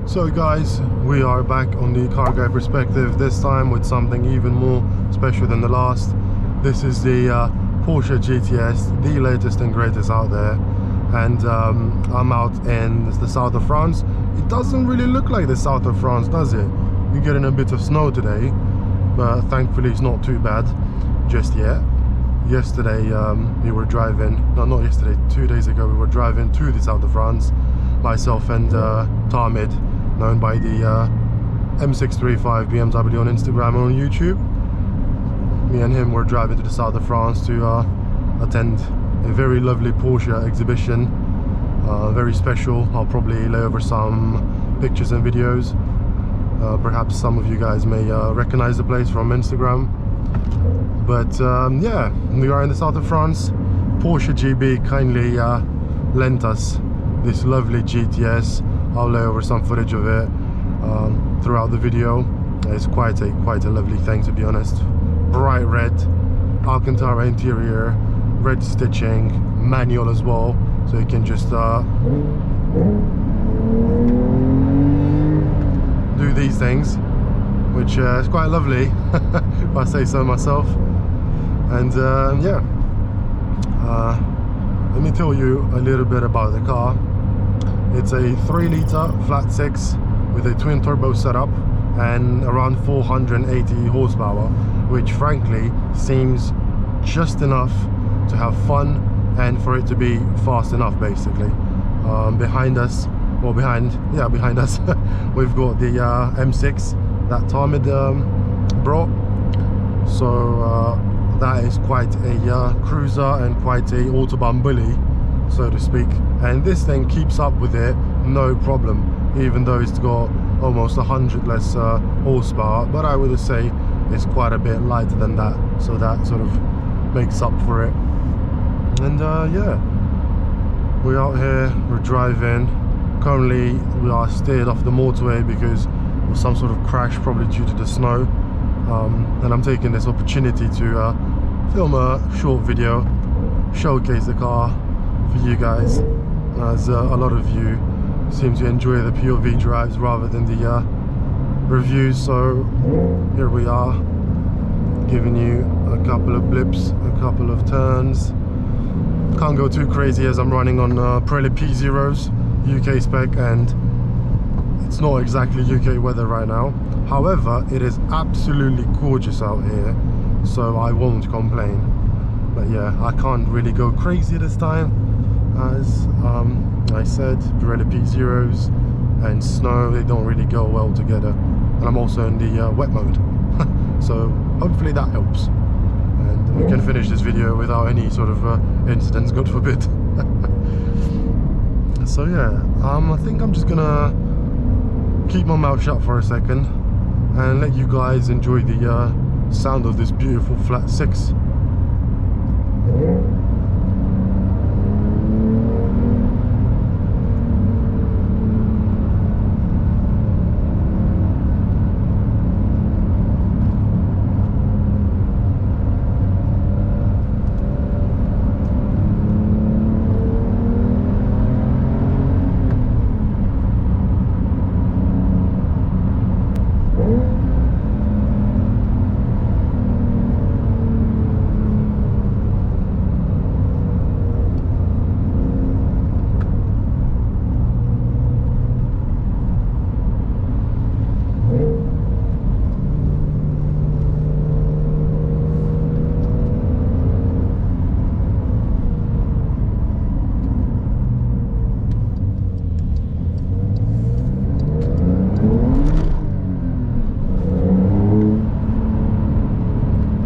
So guys, we are back on the Car Guy Perspective, this time with something even more special than the last. This is the Porsche GTS, the latest and greatest out there, and I'm out in the south of France. It doesn't really look like the south of France, does it? We're getting a bit of snow today, but thankfully it's not too bad just yet. Yesterday we were driving, no, not yesterday, 2 days ago we were driving to the south of France, myself and Tamid, known by the M635 BMW on Instagram and on YouTube. Me and him were driving to the south of France to attend a very lovely Porsche exhibition, very special. I'll probably lay over some pictures and videos. Perhaps some of you guys may recognize the place from Instagram. But yeah, we are in the south of France. Porsche GB kindly lent us this lovely GTS. I'll lay over some footage of it throughout the video. It's quite a lovely thing, to be honest. Bright red Alcantara interior, red stitching, manual as well, so you can just do these things, which is quite lovely if I say so myself. And yeah, let me tell you a little bit about the car. It's a 3-litre flat 6 with a twin turbo setup and around 480 horsepower, which frankly seems just enough to have fun and for it to be fast enough, basically. Behind us, well, behind us we've got the M6 that Tamid brought. So that is quite a cruiser and quite a autobahn bully, so to speak, and this thing keeps up with it no problem, even though it's got almost 100 less horsepower, but I would say it's quite a bit lighter than that, so that sort of makes up for it. And yeah, we're out here, we're driving. Currently we are steered off the motorway because of some sort of crash, probably due to the snow, and I'm taking this opportunity to film a short video, showcase the car for you guys, as a lot of you seem to enjoy the POV drives rather than the reviews. So here we are, giving you a couple of blips, a couple of turns. Can't go too crazy as I'm running on Pirelli P0s, UK spec, and it's not exactly UK weather right now. However, it is absolutely gorgeous out here, so I won't complain. But yeah, I can't really go crazy this time, as I said, Pirelli P0s and snow, they don't really go well together, and I'm also in the wet mode. So hopefully that helps, and we can finish this video without any sort of incidents, God forbid. So yeah, I think I'm just gonna keep my mouth shut for a second and let you guys enjoy the sound of this beautiful flat 6.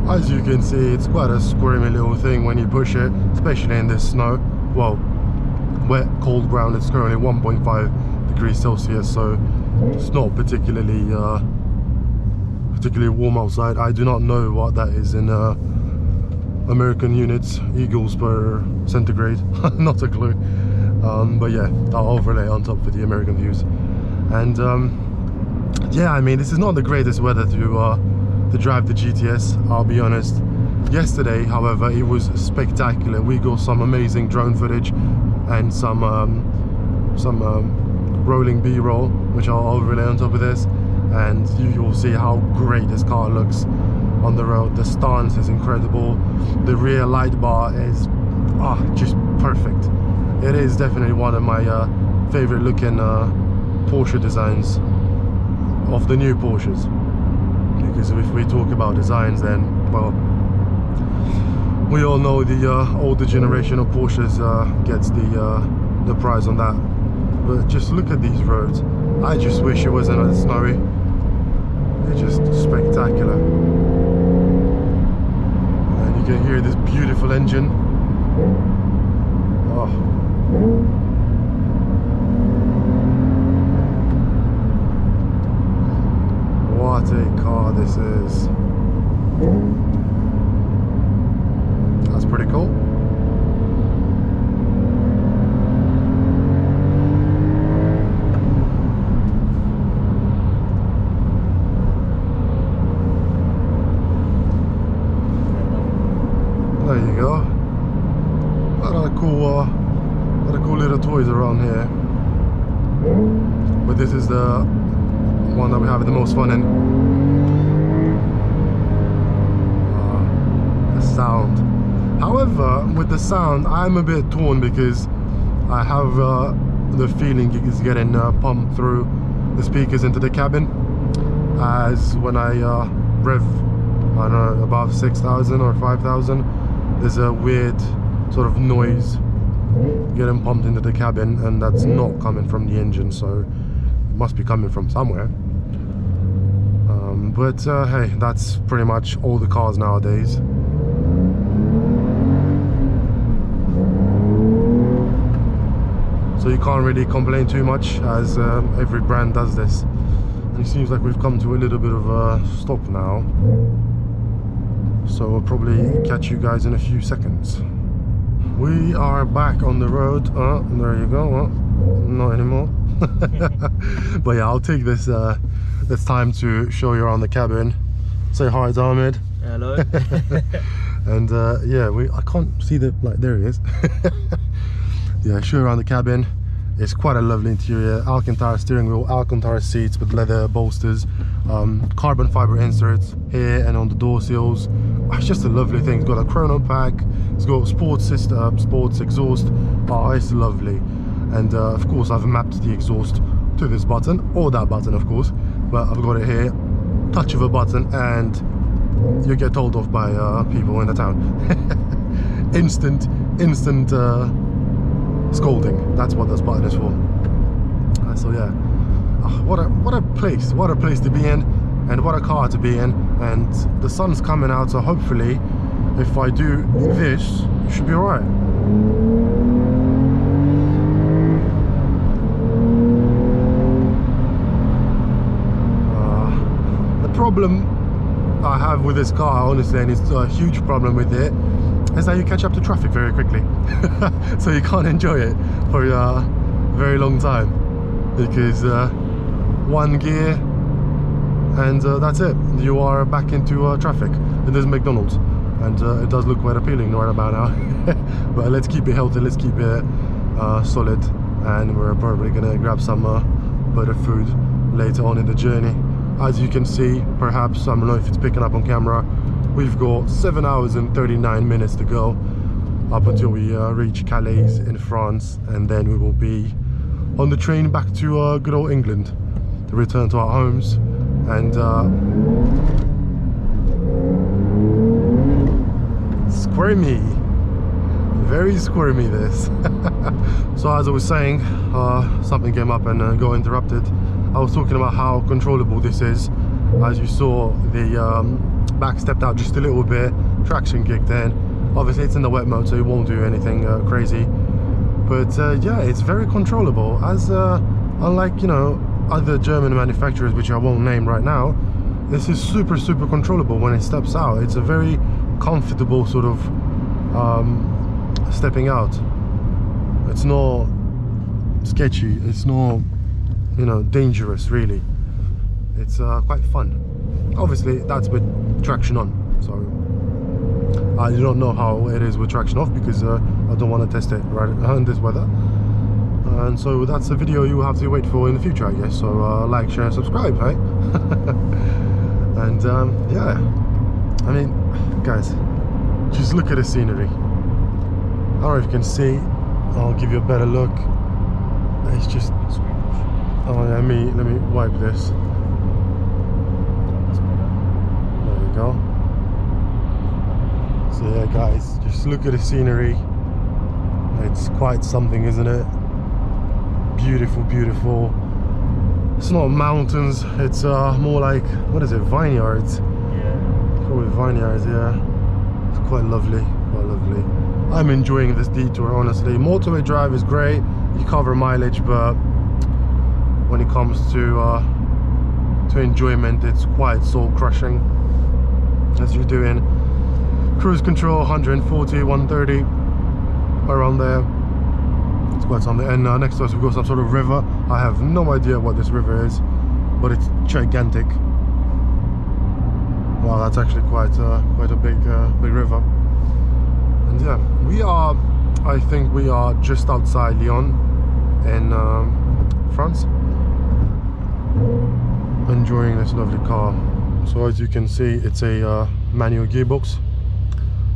As you can see, it's quite a squirmy little thing when you push it, especially in this snow. Well, wet, cold ground. It's currently 1.5 degrees Celsius, so it's not particularly warm outside. I do not know what that is in American units, eagles per centigrade. Not a clue. But yeah, I'll overlay on top for the American views. And yeah, I mean, this is not the greatest weather to drive the GTS, I'll be honest. Yesterday, however, it was spectacular. We got some amazing drone footage and some rolling B-roll, which I'll overlay on top of this, and you'll see how great this car looks on the road. The stance is incredible. The rear light bar is just perfect. It is definitely one of my favorite looking Porsche designs of the new Porsches, because if we talk about designs, then well, we all know the older generation of Porsches gets the prize on that. But just look at these roads. I just wish it wasn't as snowy. They're just spectacular. And you can hear this beautiful engine. Oh. What a car this is. That's pretty cool. There you go. A lot of cool little toys around here. But this is the one that we have the most fun in. The sound. However, with the sound, I'm a bit torn because I have the feeling it's getting pumped through the speakers into the cabin, as when I rev, I don't know, above 6,000 or 5,000, there's a weird sort of noise getting pumped into the cabin, and that's not coming from the engine, so it must be coming from somewhere. But hey, that's pretty much all the cars nowadays. So you can't really complain too much, as every brand does this. And it seems like we've come to a little bit of a stop now, so I'll probably catch you guys in a few seconds. We are back on the road. There you go. Not anymore. But yeah, I'll take this time to show you around the cabin. Say hi to Ahmed. Hello. And yeah, I can't see the, like, there he is. Yeah, show you around the cabin. It's quite a lovely interior. Alcantara steering wheel, Alcantara seats with leather bolsters, carbon fiber inserts here and on the door seals. It's just a lovely thing. It's got a chrono pack, it's got sports exhaust. Oh, it's lovely. And of course I've mapped the exhaust to this button, or that button of course, but I've got it here. Touch of a button and you get told off by people in the town. instant scolding. That's what this button is for. So yeah, what a place to be in, and what a car to be in. And the sun's coming out, so hopefully if I do this, it should be alright. The problem I have with this car, honestly, and it's a huge problem with it, is that you catch up to traffic very quickly. So you can't enjoy it for a very long time, because one gear and that's it, you are back into traffic. It is McDonald's, and it does look quite appealing right about now. But let's keep it healthy, let's keep it solid, and we're probably gonna grab some butter food later on in the journey. As you can see, perhaps, I don't know if it's picking up on camera, we've got 7 hours and 39 minutes to go up until we reach Calais in France, and then we will be on the train back to good old England to return to our homes. And squirmy, very squirmy this. So as I was saying, something came up and got interrupted. I was talking about how controllable this is. As you saw, the back stepped out just a little bit, traction kicked in. Obviously it's in the wet mode, so it won't do anything crazy, but yeah, it's very controllable, as unlike, you know, other German manufacturers, which I won't name right now. This is super controllable when it steps out. It's a very comfortable sort of stepping out. It's not sketchy, it's not, you know, dangerous really. It's quite fun. Obviously that's with traction on, so I do not know how it is with traction off, because I don't want to test it right in this weather. And so that's a video you will have to wait for in the future, I guess. So like, share, subscribe, hey? And yeah, I mean, guys, just look at the scenery. I don't know if you can see. I'll give you a better look. It's just, oh yeah, let me wipe this. There we go. So yeah, guys, just look at the scenery. It's quite something, isn't it? Beautiful, beautiful. It's not mountains, it's more like, what is it, vineyards? Yeah. Call it vineyards, yeah. It's quite lovely, quite lovely. I'm enjoying this detour, honestly. Motorway drive is great, you cover mileage, but when it comes to enjoyment, it's quite soul crushing. As you're doing cruise control, 140, 130, around there. It's quite something. And next to us we've got some sort of river. I have no idea what this river is, but it's gigantic. Wow, that's actually quite a big river. And yeah, we are, I think we are just outside Lyon in France, enjoying this lovely car. So as you can see, it's a manual gearbox,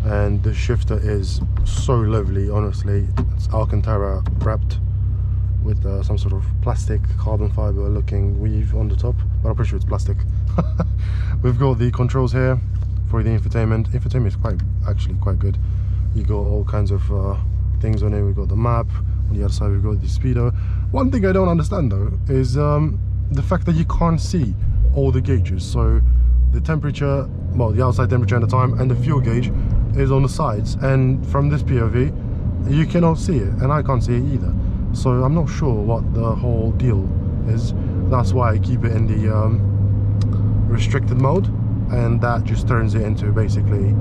and the shifter is so lovely, honestly. It's Alcantara wrapped with some sort of plastic carbon fiber looking weave on the top, but I'm pretty sure it's plastic. We've got the controls here for the infotainment. Infotainment is actually quite good. You got all kinds of things on it. We've got the map. On the other side we've got the speedo. One thing I don't understand though is the fact that you can't see all the gauges. So the temperature, well, the outside temperature at the time, and the fuel gauge is on the sides, and from this POV you cannot see it, and I can't see it either. So I'm not sure what the whole deal is. That's why I keep it in the restricted mode, and that just turns it into basically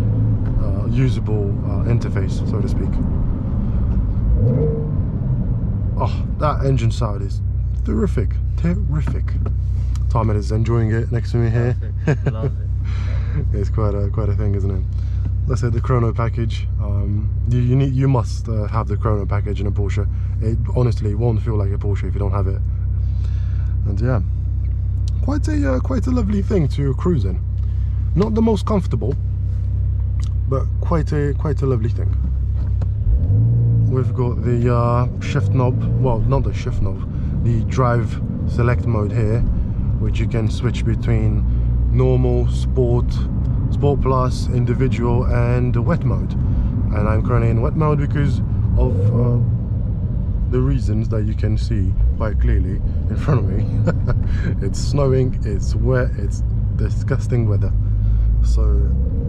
usable interface, so to speak. Oh, that engine sound is terrific, terrific. Tom is enjoying it next to me here. Love it. It's quite a thing, isn't it? Let's say the chrono package. You must have the chrono package in a Porsche. It honestly won't feel like a Porsche if you don't have it. And yeah, quite a lovely thing to cruise in. Not the most comfortable, but quite a lovely thing. We've got the shift knob. Well, not the shift knob. The drive select mode here, which you can switch between normal, sport plus, individual, and wet mode. And I'm currently in wet mode because of the reasons that you can see quite clearly in front of me. It's snowing, it's wet, it's disgusting weather. So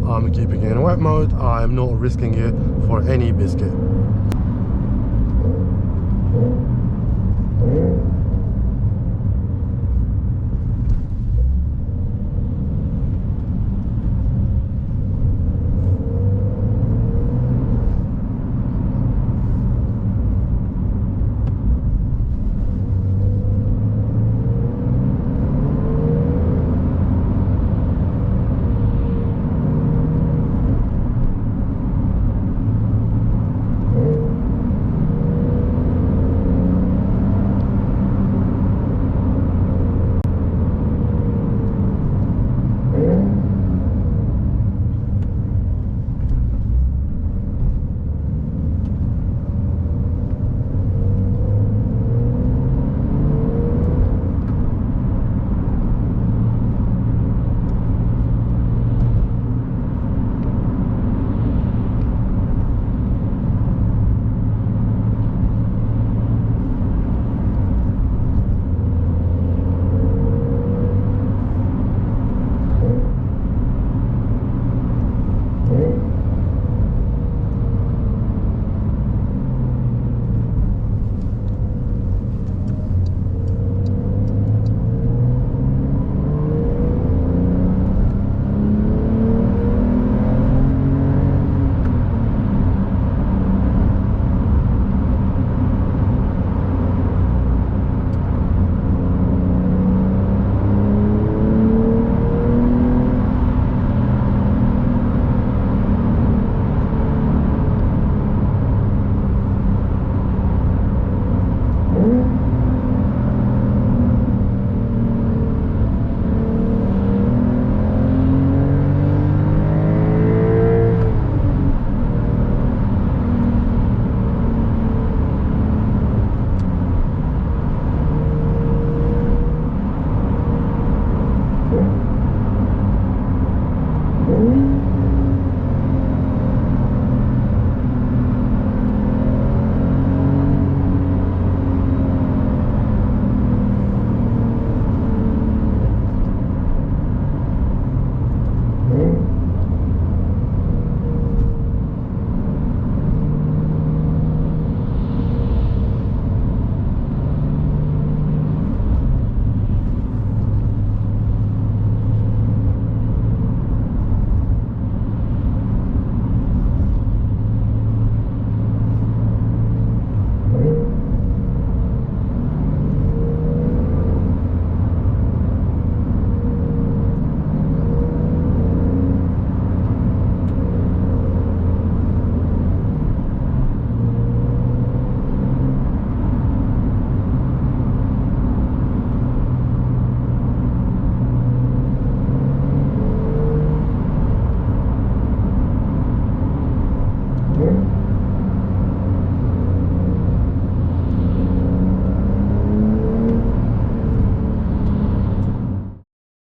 I'm keeping it in wet mode. I'm not risking it for any biscuit.